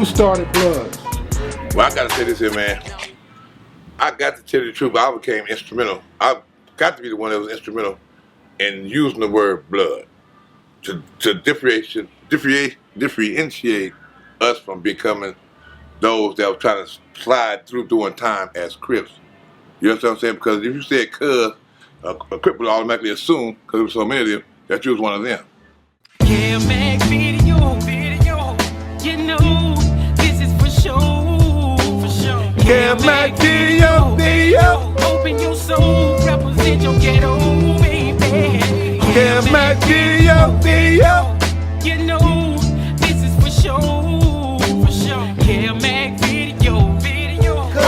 Who started Bloods? Well, I gotta say this here, man. I got to tell you the truth, I became instrumental. I got to be the one that was instrumental in using the word blood to differentiate us from becoming those that were trying to slide through doing time as Crips. You know what I'm saying? Because if you said cuz, a Crip would automatically assume, because there were so many of them, that you was one of them. Yeah, make video, you know, this is for sure. Yeah, make video. Open your soul, represent your ghetto, baby. Yeah, make video. You know, this is for sure. Yeah, make video.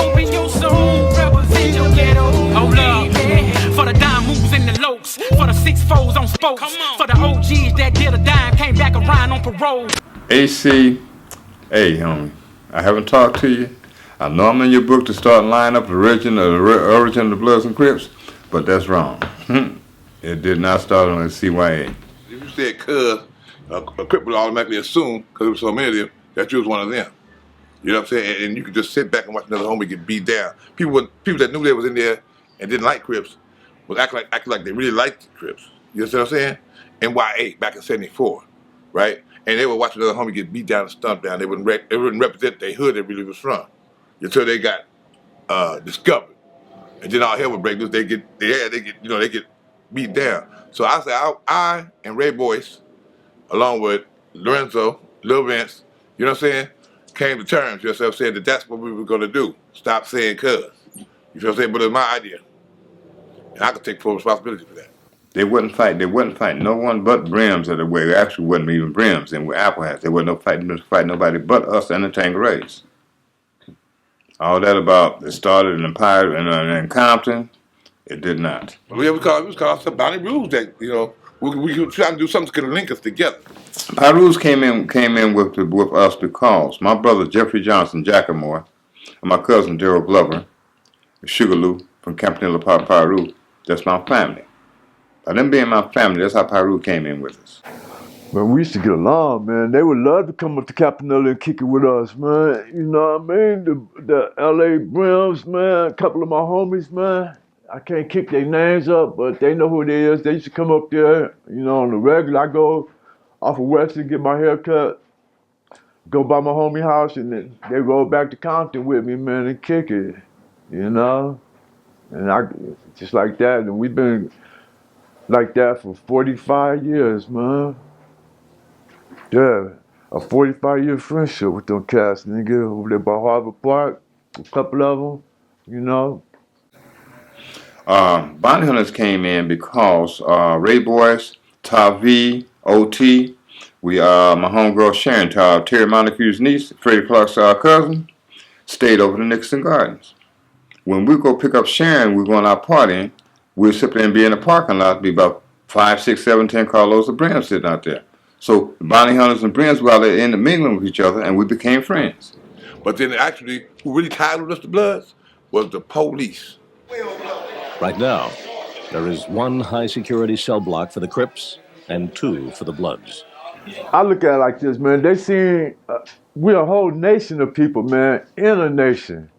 Open your soul, represent your ghetto, baby. For the dime moves and the lokes, for the 6-4s on spokes, for the OGs that did a dime, came back around on parole. AC, hey homie, I haven't talked to you. I know I'm in your book to start lining up the origin of the Bloods and Crips, but that's wrong. It did not start on the CYA. If you said cuz, a Crip would automatically assume, because there were so many of them, that you was one of them. You know what I'm saying? And you could just sit back and watch another homie get beat down. People that knew they was in there and didn't like Crips was acting like they really liked the Crips. You know what I'm saying? NYA back in '74, right? And they would watch another homie get beat down and stomped down. They wouldn't represent their hood they really was from until they got discovered, and then all hell would break loose. They get beat down. So I said I and Ray Boyce, along with Lorenzo, Lil Vince, you know what I'm saying, came to terms. You know what I'm saying, that that's what we were gonna do. Stop saying cuz. You know what I'm saying? But it was my idea, and I could take full responsibility for that. They wouldn't fight no one but Brims at the way. It actually wasn't even Brims, and with Apple Hats. They wasn't fight nobody but us and the Tangerais. All that about it started in Pirus in Compton, it did not. Well, yeah, we call some Bounty rules that, you know, we were trying to do something to link us together. Pirus came in with us because my brother Jeffrey Johnson, Jackamore, and my cousin Daryl Glover, Sugarloo from Campanile Park, Piru, that's my family. By them being my family, that's how Piru came in with us. Man, we used to get along, man. They would love to come up to Campanile and kick it with us, man. You know what I mean? The LA Brims, man, a couple of my homies, man. I can't kick their names up, but they know who they is. They used to come up there, you know, on the regular. I go off of Western, get my hair cut, go by my homie house, and then they roll back to Compton with me, man, and kick it, you know? And I just like that, and we've been like that for 45 years, man. Yeah, a 45-year friendship with them cats, nigga, over there by Harvard Park, a couple of them, you know. Bounty Hunters came in because Ray Boyce, Tavi, OT, my homegirl Sharon, Terry Montague's niece, Freddie Clark's cousin, stayed over the Nixon Gardens. When we go pick up Sharon, we're going out partying, we'll sit there and be in the parking lot, be about 5, 6, 7, 10 carloads of Brims sitting out there. So Bounty Hunters and Brims were out there intermingling with each other, and we became friends. But then actually, who really tied with us, the Bloods, was the police. Right now, there is one high-security cell block for the Crips and 2 for the Bloods. I look at it like this, man. They seen we're a whole nation of people, man, in a nation.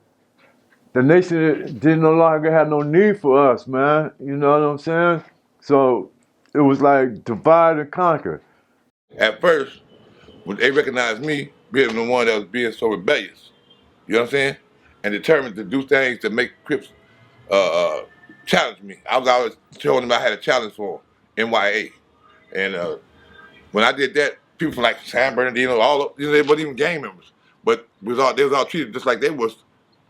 The nation didn't no longer have no need for us, man. You know what I'm saying? So it was like divide and conquer. At first, when they recognized me being the one that was being so rebellious, you know what I'm saying, and determined to do things to make Crips challenge me. I was always showing them I had a challenge for NYA. And when I did that, people from like San Bernardino, they weren't even gang members, but they was all treated just like they was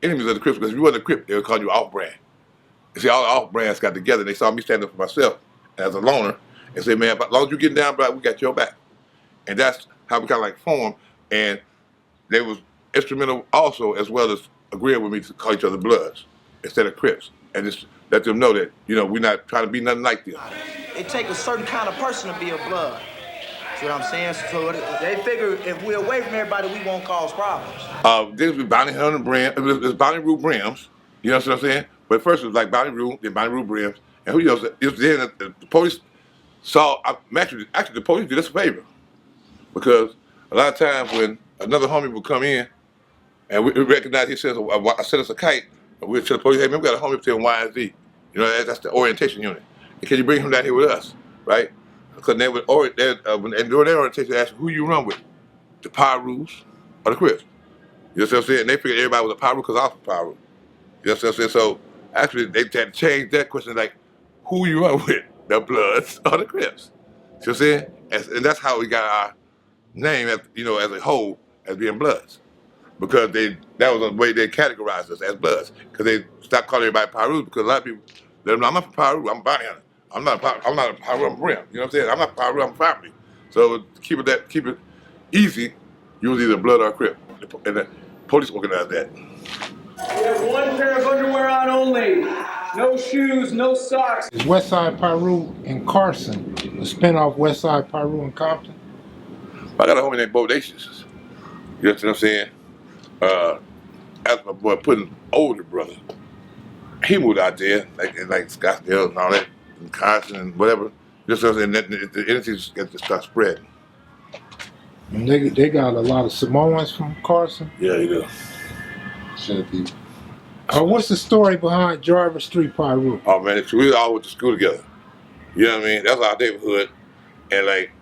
enemies of the Crips, because if you wasn't a Crip, they would call you off-brand. You see, all the off-brands got together, and they saw me stand up for myself as a loner, and say, man, as long as you getting down, bro, we got your back. And that's how we kind of like formed, and they was instrumental also, as well as agreeing with me to call each other Bloods instead of Crips, and just let them know that, you know, we're not trying to be nothing like them. It takes a certain kind of person to be a Blood. See what I'm saying? So they figure if we're away from everybody, we won't cause problems. This was Bounty Hunter Brim, it was Bounty Rule Brims, you know what I'm saying? But first it was like Bounty Rule, then Bounty Rule Brims, and who else? It was then the police saw, actually the police did us a favor, because a lot of times when another homie would come in, and we recognize he sent us a kite, and we'd tell the police, hey, man, we got a homie up there in Y and Z. You know, that's the orientation unit. And can you bring him down here with us, right? Because they would, and during their orientation, they ask who you run with, the Pirus or the Crips. You know what I'm saying? And they figured everybody was a Piru because I was a Piru. You know what I'm saying? So actually, they had to change that question, like, who you run with, the Bloods or the Crips? You know what I'm saying? And that's how we got our name, as as a whole, as being Bloods. Because that was the way they categorized us as Bloods. Because they stopped calling everybody Piru, because a lot of people, I'm not a Piru, I'm a Bounty Hunter. I'm not a Piru, I'm a Brim. You know what I'm saying? I'm not a Piru, I'm a family. So to keep it easy, you was either a Blood or a Crip. And the police organized that. We have one pair of underwear on only. No shoes, no socks. Is Westside Piru in Carson a spinoff Westside Piru in Compton? I got a homie named Bodacious. You know what I'm saying? That's my boy Puddin's older brother. He moved out there, like Scottsdale and all that, and Carson and whatever. You know what I'm saying? The entities got to start spreading. And they got a lot of Samoans from Carson? Yeah, you do. Should be. What's the story behind Jarvis Street Piru? Oh man, we all went to school together. You know what I mean? That's our neighborhood. And like,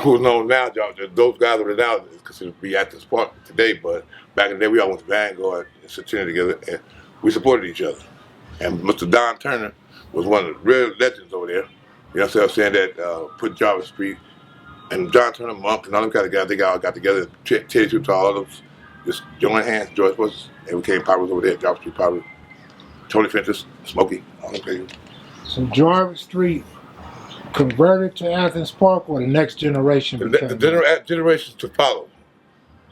who's known now, those guys that are now considered to be at this park today, but back in the day we all went to Vanguard and Centennial together, and we supported each other. And Mr. Don Turner was one of the real legends over there. You know what I'm saying? That put Jarvis Street, and John Turner, Monk, and all them kind of guys, they all got together, Teddy Two all of them, just joined hands, George Bush, and we became Pirus over there, Jarvis Street Piru. Tony Fentus, Smokey, all them people. So Jarvis Street converted to Athens Park, or the next generation became? The generations to follow.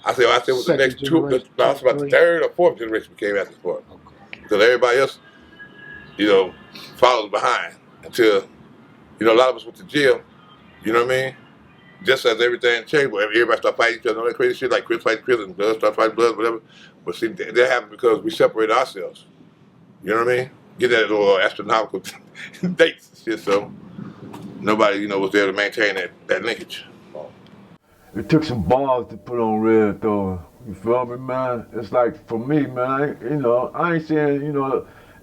I say it was the next two, about the third or fourth generation became Athens Park. Okay. Because everybody else, follows behind until, a lot of us went to jail, you know what I mean? Just as everything changed, everybody started fighting each other, all that crazy shit, like Crips fighting Crips and Bloods start fighting Bloods, whatever. But see, that happened because we separated ourselves. You know what I mean? Get that little astronomical dates and shit, so nobody, was there to maintain that linkage. It took some balls to put on Red though. You feel me, man? It's like, for me, man, I ain't saying,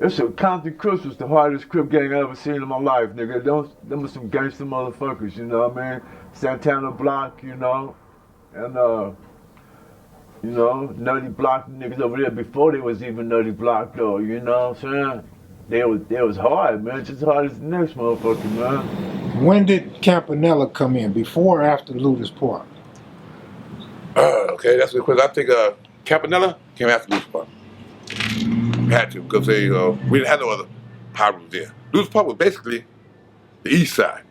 it's a Compton Crips was the hardest Crip gang I ever seen in my life, nigga. Them were some gangster motherfuckers, you know what I mean? Santana Block, and Nutty Block niggas over there before they was even Nutty Block though, you know what I'm saying? They was hard, man, just as hard as the next motherfucker, man. When did Campanella come in, before or after Ludus Park? Okay, that's the question. I think Campanella came after Ludus Park. Had to, because we didn't have no other Pirus there. Ludus Park was basically the east side.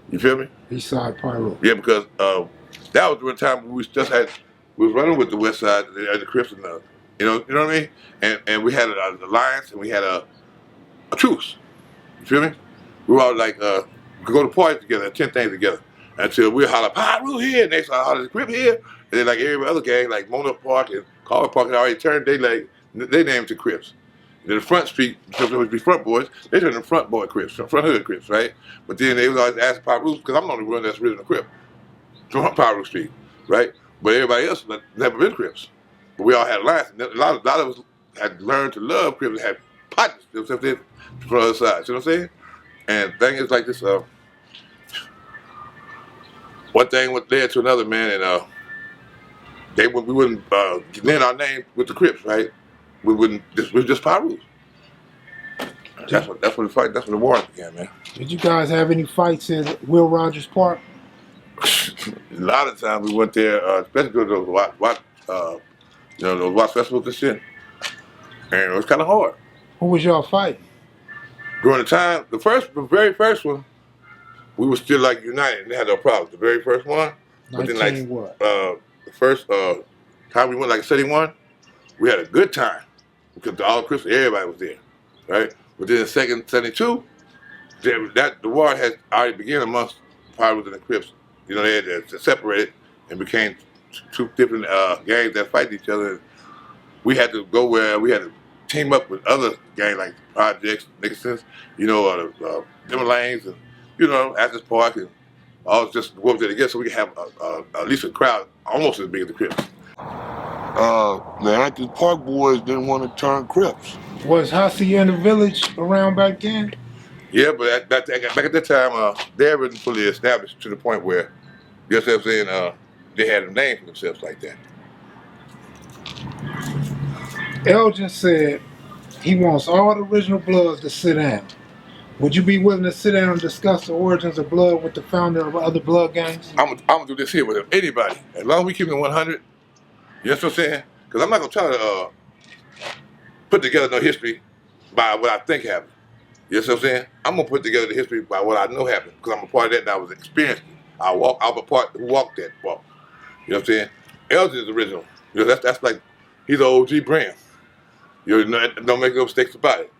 You feel me? East side Piru. Yeah, because that was during the time we was running with the west side, the Crips and you know what I mean? And we had an alliance and we had a truce. You feel me? We were all like, we could go to parties together, attend things together, until we holler, Piru here, and next holler, the Crip here, and then like every other gang, like Mona Park and Carver Park, had already turned, they named the Crips. And then the front street, because there would be front boys, they turned them front boy Crips, front hood Crips, right? But then they was always asking Piru, because I'm the only one that's original Crip, from Piru Street, right? But everybody else never been Crips. But we all had alliance. A lot of us had learned to love Crips and had partners from the other side. You know what I'm saying? And the thing is like this, one thing would lead to another, man, and we wouldn't lend our name with the Crips, right? We were just Pirus. That's when the war began, man. Did you guys have any fights at Will Rogers Park? A lot of times we went there, especially to those those watch festivals and shit. And it was kind of hard. Who was y'all fighting? During the time, the very first one, we were still like united and they had no problems. The very first one, but then like the first time we went like 71, we had a good time because all Crips, everybody was there, right? But then the second 72, the war had already begun amongst Pirus and the Crips. They had separated and became two different gangs that fight each other. We had to go where we had to team up with other gangs like Projects, Nixon's, the Lanes, and Athens Park and all just work together so we can have at least a crowd almost as big as the Crips. The Athens Park boys didn't want to turn Crips. Was Hussey in the village around back then? Yeah, but back at that time, they hadn't fully established to the point where, you know what I'm saying, they had a name for themselves like that. Elgin said he wants all the original Bloods to sit down. Would you be willing to sit down and discuss the origins of Blood with the founder of other Blood gangs? I'm gonna do this here with anybody. As long as we keep it 100, you know what I'm saying? Because I'm not gonna try to put together no history by what I think happened. You know what I'm saying? I'm gonna put together the history by what I know happened, because I'm a part of that and I was experienced. I'm a part who walked that walk. You know what I'm saying? Elgin is original. You know, that's like, he's an OG Brim. You know, don't make no mistakes about it.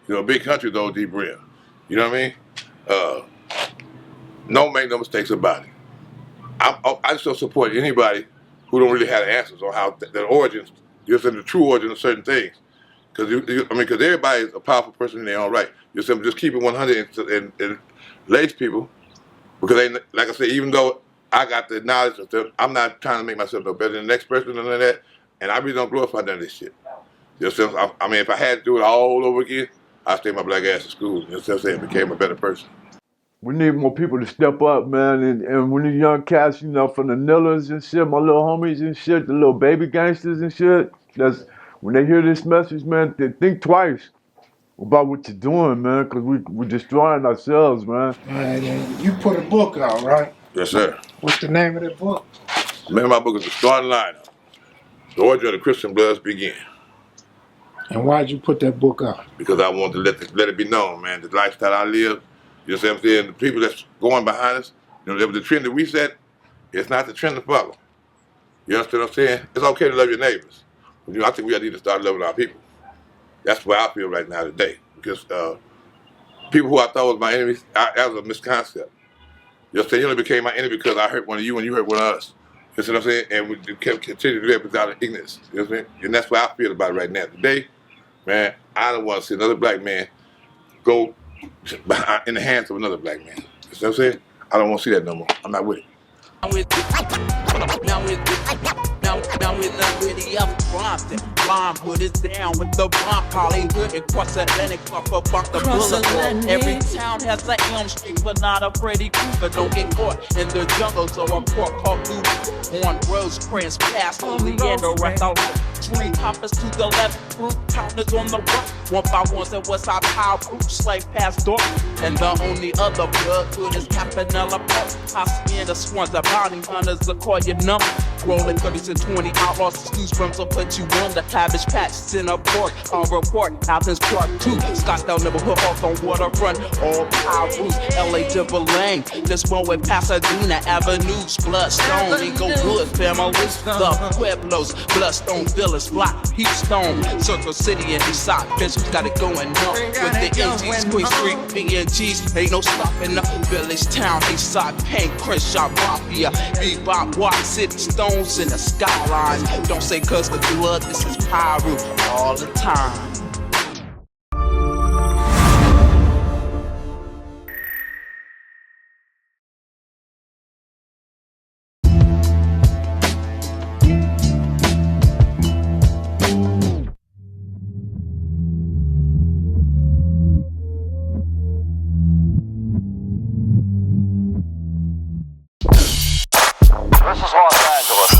You know, Big Country is the OG Brim. You know what I mean? Don't make no mistakes about it. I just don't support anybody who don't really have the answers on how the origins, you know, the true origin of certain things. Because because everybody is a powerful person in their own right. You know, just keep it 100 and lace people, because they, like I said, even though I got the knowledge of them, I'm not trying to make myself no better than the next person or none of that, and I really don't glorify none of this shit. You know what I'm saying? I mean, if I had to do it all over again, I'd stay my black ass in school. You know what I'm saying? Became a better person. We need more people to step up, man. And when the young cats, you know, from the Nillers and shit, my little homies and shit, the little baby gangsters and shit, that's when they hear this message, man, they think twice about what you're doing, man, because we're destroying ourselves, man. You put a book out, right? Yes, sir. What's the name of that book? The name of my book is The Starting Lineup. The origin of the Christian Bloods begin. And why'd you put that book out? Because I wanted to let it be known, man, the lifestyle I live. You know what I'm saying? The people that's going behind us, you know, the trend that we set, it's not the trend to follow. You understand what I'm saying? It's okay to love your neighbors. You know, I think we need to start loving our people. That's where I feel right now today. Because people who I thought was my enemies, that was a misconcept. You know what I'm saying? You only became my enemy because I hurt one of you and you hurt one of us. You know what I'm saying? And we continue to do that without ignorance. You know what I'm saying? And that's where I feel about it right now. Today, man, I don't want to see another black man go in the hands of another black man. You know what I'm saying? I don't want to see that no more. I'm not with it. Now with the witty of Compton, bomb put it down with the bomb, Hollywood and cross Atlantic, up about the boulevard. Every town has a Elm Street, but not a Freddy Krueger. Don't get caught in the jungle, so a pork called Blue on Rosecrans, past Oleander, right out tree hoppers to the left, group counters on the right. One by ones that was our power group, slave past dark. And the only other blood good is Campanella Park. Hacienda Swans, the Bounty Hunters will call your number. Rolling 30s and 20 outlaws, excuse Brims will put you on the cabbage patch in a port. On report, Athens Park 2, Scottsdale neighborhood off on waterfront. All power groups, LA Double Lane. This one with Pasadena Avenues, Bloodstone, Inglewood families, the Pueblos, Bloodstone Villas, Block, Heapstone, Circle City and Eastside. Bitch, we got it going on with the NGs, Queen Street, BNGs. Ain't no stopping up. Village Town, Eastside, Paint, Crenshaw, Mafia, Bebop, Walk City, Stones in the skyline. Don't say cause the blood, this is Piru all the time. This is Los Angeles.